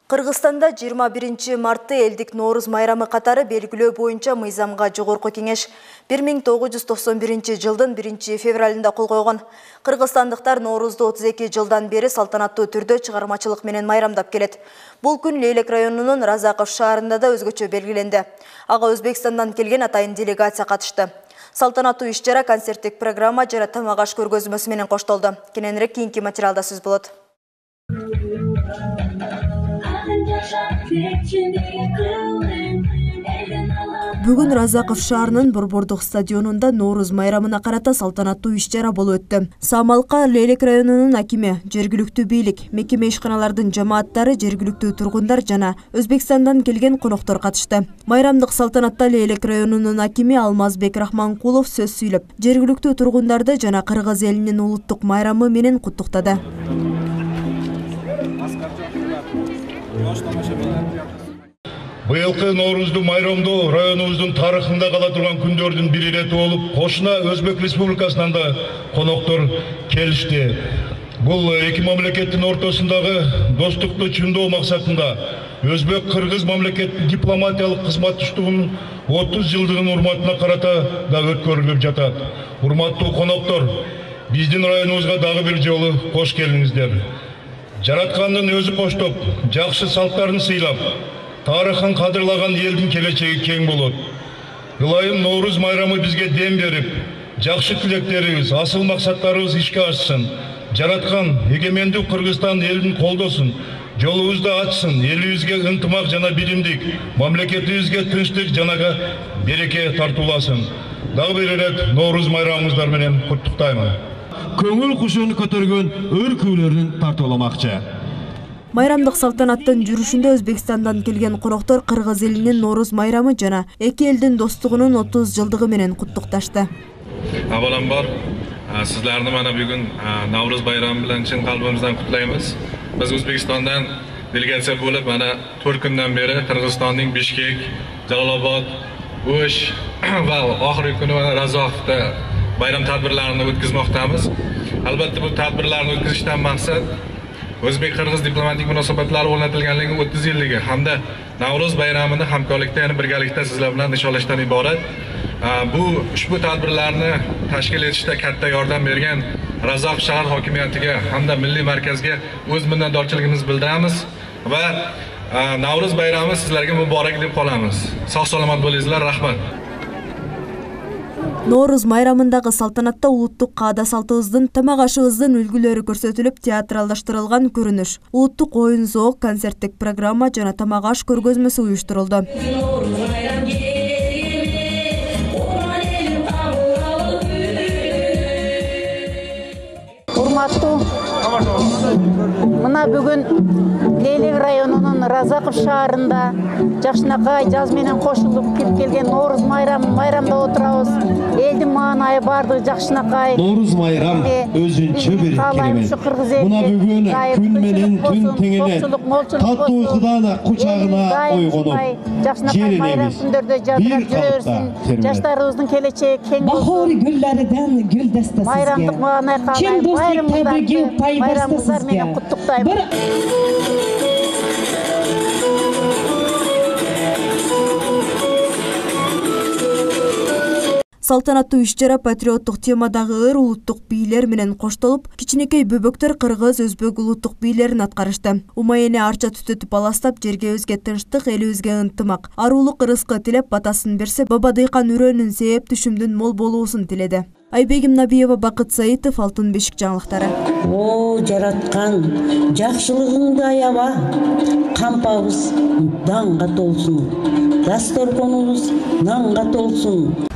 Кыргызстанда 21 мартты элдик Норуз майрамы катары белгилөө боюнча мыйзамга жогорку кеңеш 1991 жылдын 1 февралында кол койгон. Кыргызстандыктар Норузду 32 жылдан бери салтанаттуу түрдө чыгармачылык менен майрамдап келет. Бул күн Лейлек районунун Разаков шаарында да өзгөчө белгиленди. Ага Өзбекстандан келген атайын делегация катышты. Салтанаттуу иш-чара концерттик программа жана тамак аш көргөзмөсү менен коштолду. Кененирээк кийинки материалда сөз болот. Бүгүн Разаков шаарынын Борбордук стадионунда Норуз майрамына карата салтанаттуу иш-чара болуп өттү. Самалка Лейлек районунун акими, жергиликтүү бийлик, мекеме ишканалардын жамааттары, жергиликтүү тургундар жана Өзбекстандан келген коноктор катышты. Майрамдык салтанатта Лейлек районунун акими Алмазбек Рахманкулов сөз сүйлөп, жергиликтүү тургундарды жана кыргыз элинин улуттук майрамы менен куттуктады. Быйылкы Норузду майрамдоо районубуздун тарыхында кала турган күндөрдүн бири ирети болуп, кошуна Өзбек Республикасынан да коноктор келишти. Бул эки мамлекеттин ортосундагы достукту чындоо максатында Өзбек-Кыргыз мамлекеттин дипломатиялык кызматташтыгынын 30 жылдыгынын урматына карата да өткөрүлүп жатат. Урматтуу коноктор, биздин районубузга дагы бир жолу кош келиңиздер. Жараткандын өзү коштоп, жакшы салттарын сыйлап, тарыхын кадырлаган элдин келечеги кең болот. Ылайым Норуз майрамы бизге дем берип, жакшы тилектерибиз, асыл максаттарыбыз ишке ашсын. Жараткан эгемендүү Кыргызстан элин колдосун, жолубузду ачсын, элибизге ынтымак жана биримдик, мамлекетибизге тынчтык жана береке тартууласын. Дагы бир ирет Норуз майрамыңыздар менен куттуктаймын. Көңүл кушун көтөргөн өркүүлөрүн тартууламакчы. Майрамдык салтанаттын жүрүшүндө Өзбекстандан келген коноктор кыргыз элинин Норуз майрамы жана эки элдин достугунун 30 жылдыгы менен куттукташты. Avvalambor sizlarni mana bugun Navro'z bayrami bilan chin qalbimizdan qutlaymiz. Biz O'zbekistondan delegatsiya bo'lib mana 4 kundan beri Qirg'izistonning Bishkek, Jalolobod, O'sh va oxirgi kuni Razoqda bayram tadbirlarini o'tkazmoqdamiz. Albatta bu tadbirlarni o'tkazishdan maqsad O'zbek-Qirg'iz diplomatik munosabatlari o'rnatilganligi 30 yilligi hamda Navro'z bayramini hamkorlikda, ya'ni birgalikda sizlar bilan nishonlashdan iborat. Bu ushbu tadbirlarni tashkil etishda katta yordam bergan Razoq shahar hokimiyatiga hamda milliy markazga o'z minnatdorchiligimizni bildiramiz va Navro'z bayrami sizlarga muborak deb qolamiz. Sog' salomat bo'lingizlar, rahmat. Норуз майрамындагы салтанатта улуттук каада салтыбыздын, тамак ашыбыздын үлгүлөрү көрсөтүлүп, театралдаштырылган көрүнүш, улуттук оюн-зоок, концерттик программа жана тамак аш көргөзмөсү уюштурулду. Урматтуу, мына бүгүн Лейлек районунун Разаков шаарында жакшынакай жаз менен кошулуп кирип келген Норуз майрамда отурабыз. Элдин маанайы бардыгы жакшынакай. Норуз майрам өзүнчө бир керемет. Мына бүгүн күн менен түн теңелет. Таттуу уйкудан кучагына ойгонуп, жеринебиз. Бир калыпта жаштарыбыздын келечеги кең болсун. Бахор гүллөрүдөн гүл дастасы. Майрамдык маанай калган. Bayramımızlar menен куттуктайм. Салтанаттуу иш-чара патриоттук темадагы улуттук бийлер менен коштолуп, кичинекей бөбөктөр кыргыз, өзбек улуттук бийлерин аткарышты. Умайене арча түтөтүп аластап, жергебизге тынчтык, элибизге ынтымак, арулук ырыскы тилеп батасын берсе, баба дыйкан үрөнүн сээп түшүмдүн мол болуусун тиледи. Айбегим Набиева, Бакыт Саитов, Алтын бешик жаңылыктары. О, жараткан, жакшылыгыңды аяба, кампабыз данга толсун, дасторконубуз нанга толсун.